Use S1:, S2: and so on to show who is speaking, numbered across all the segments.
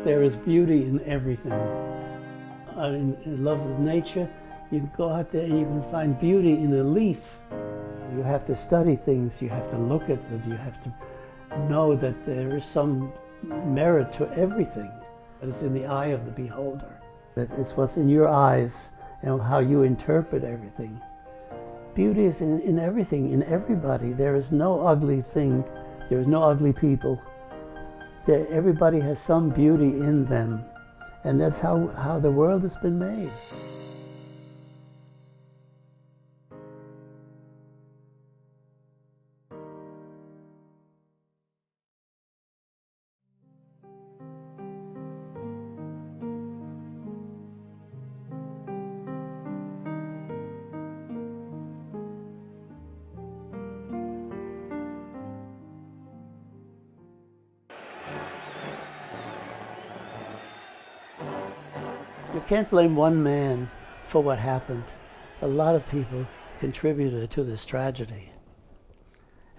S1: There is beauty in everything. I'm in love with nature. You can go out there and you can find beauty in a leaf. You have to study things, you have to look at them, you have to know that there is some merit to everything. But it's in the eye of the beholder. It's what's in your eyes and how you interpret everything. Beauty is in everything, in everybody. There is no ugly thing, there is no ugly people. Everybody has some beauty in them, and that's how the world has been made. You can't blame one man for what happened. A lot of people contributed to this tragedy.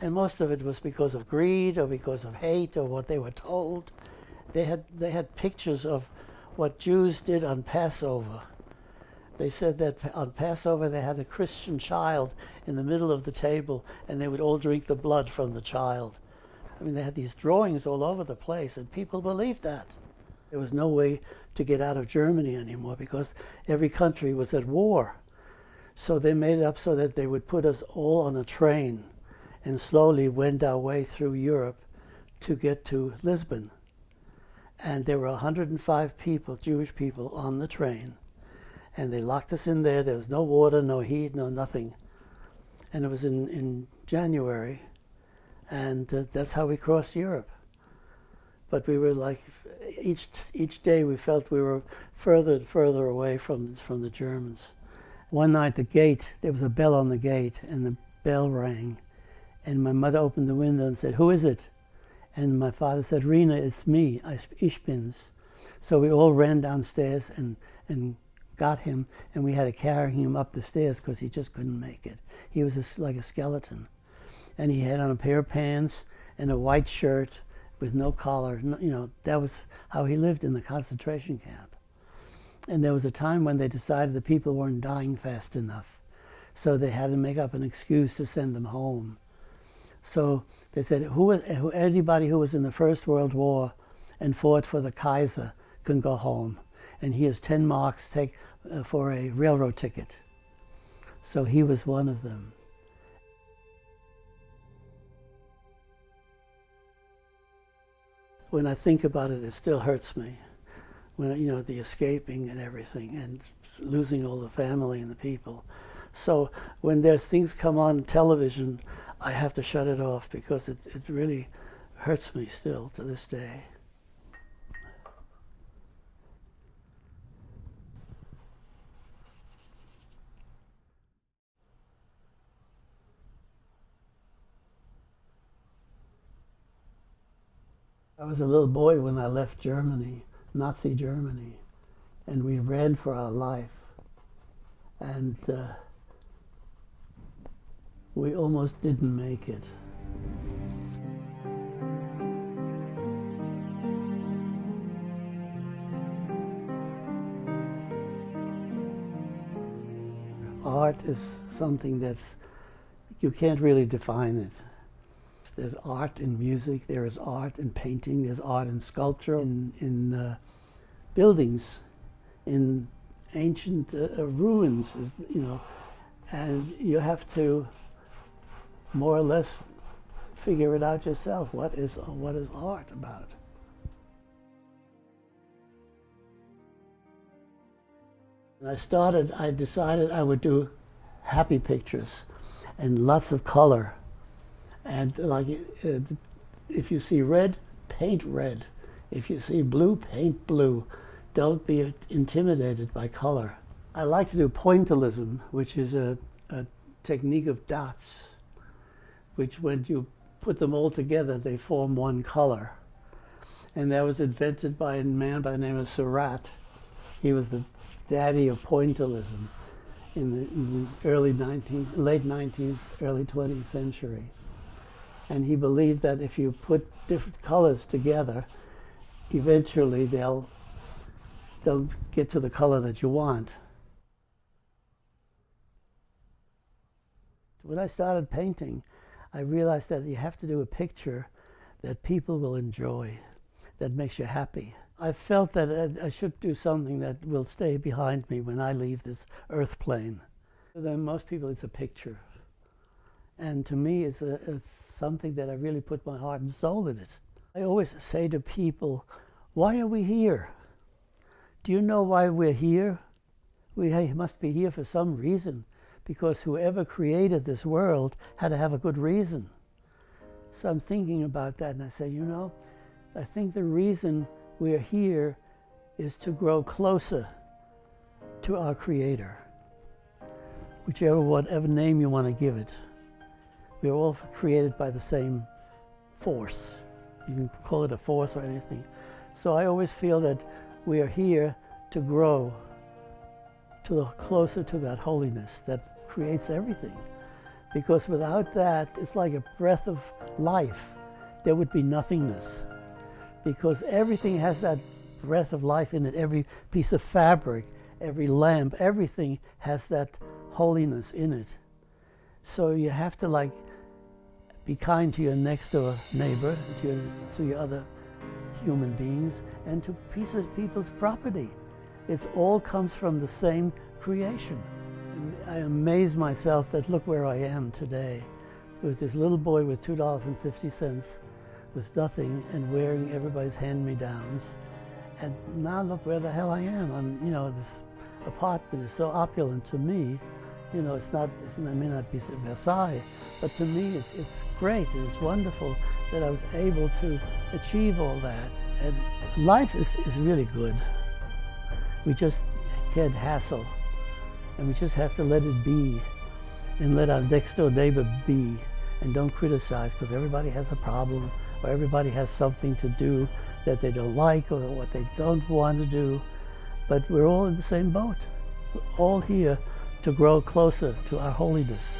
S1: And most of it was because of greed or because of hate or what they were told. They had pictures of what Jews did on Passover. They said that on Passover they had a Christian child in the middle of the table and they would all drink the blood from the child. I mean, they had these drawings all over the place and people believed that. There was no way to get out of Germany anymore because every country was at war. So they made it up so that they would put us all on a train and slowly wend our way through Europe to get to Lisbon. And there were 105 people, Jewish people, on the train. And they locked us in there. There was no water, no heat, no nothing. And it was in January. And that's how we crossed Europe. But we were like, each day we felt we were further and further away from the Germans. One night there was a bell on the gate, and the bell rang. And my mother opened the window and said, "Who is it?" And my father said, "Rina, it's me, ich bin's." So we all ran downstairs and got him, and we had to carry him up the stairs because he just couldn't make it. He was like a skeleton. And he had on a pair of pants and a white shirt with no collar. You know, that was how he lived in the concentration camp. And there was a time when they decided the people weren't dying fast enough. So they had to make up an excuse to send them home. So they said, anybody who was in the First World War and fought for the Kaiser can go home. And here's 10 marks for a railroad ticket. So he was one of them. When I think about it, it still hurts me. When, you know, the escaping and everything and losing all the family and the people. So when there's things come on television, I have to shut it off because it really hurts me still to this day. I was a little boy when I left Germany, Nazi Germany, and we ran for our life. And we almost didn't make it. Art is something you can't really define it. There's art in music, there is art in painting, there's art in sculpture, in buildings, in ancient ruins, you know, and you have to more or less figure it out yourself. What is art about? When I decided I would do happy pictures and lots of color. And like, if you see red, paint red. If you see blue, paint blue. Don't be intimidated by color. I like to do pointillism, which is a technique of dots, which when you put them all together, they form one color. And that was invented by a man by the name of Sarit. He was the daddy of pointillism in the late 19th, early 20th century. And he believed that if you put different colors together, eventually they'll get to the color that you want. When I started painting, I realized that you have to do a picture that people will enjoy, that makes you happy. I felt that I should do something that will stay behind me when I leave this earth plane. Then most people, it's a picture. And to me, it's something that I really put my heart and soul in it. I always say to people, why are we here? Do you know why we're here? We must be here for some reason, because whoever created this world had to have a good reason. So I'm thinking about that, and I say, you know, I think the reason we're here is to grow closer to our Creator, whatever name you want to give it. We're all created by the same force. You can call it a force or anything. So I always feel that we are here to grow closer to that holiness that creates everything. Because without that, it's like a breath of life. There would be nothingness. Because everything has that breath of life in it. Every piece of fabric, every lamp, everything has that holiness in it. So you have to be kind to your next door neighbor, to your other human beings, and to people's property. It all comes from the same creation. And I amaze myself that look where I am today, with this little boy with $2.50, with nothing, and wearing everybody's hand-me-downs. And now look where the hell I am. This apartment is so opulent to me. It may not be Versailles, but to me it's great and it's wonderful that I was able to achieve all that. And life is really good. We just can't hassle, and we just have to let it be, and let our next door neighbor be, and don't criticize, because everybody has a problem, or everybody has something to do that they don't like, or what they don't want to do. But we're all in the same boat. We're all here to grow closer to our holiness.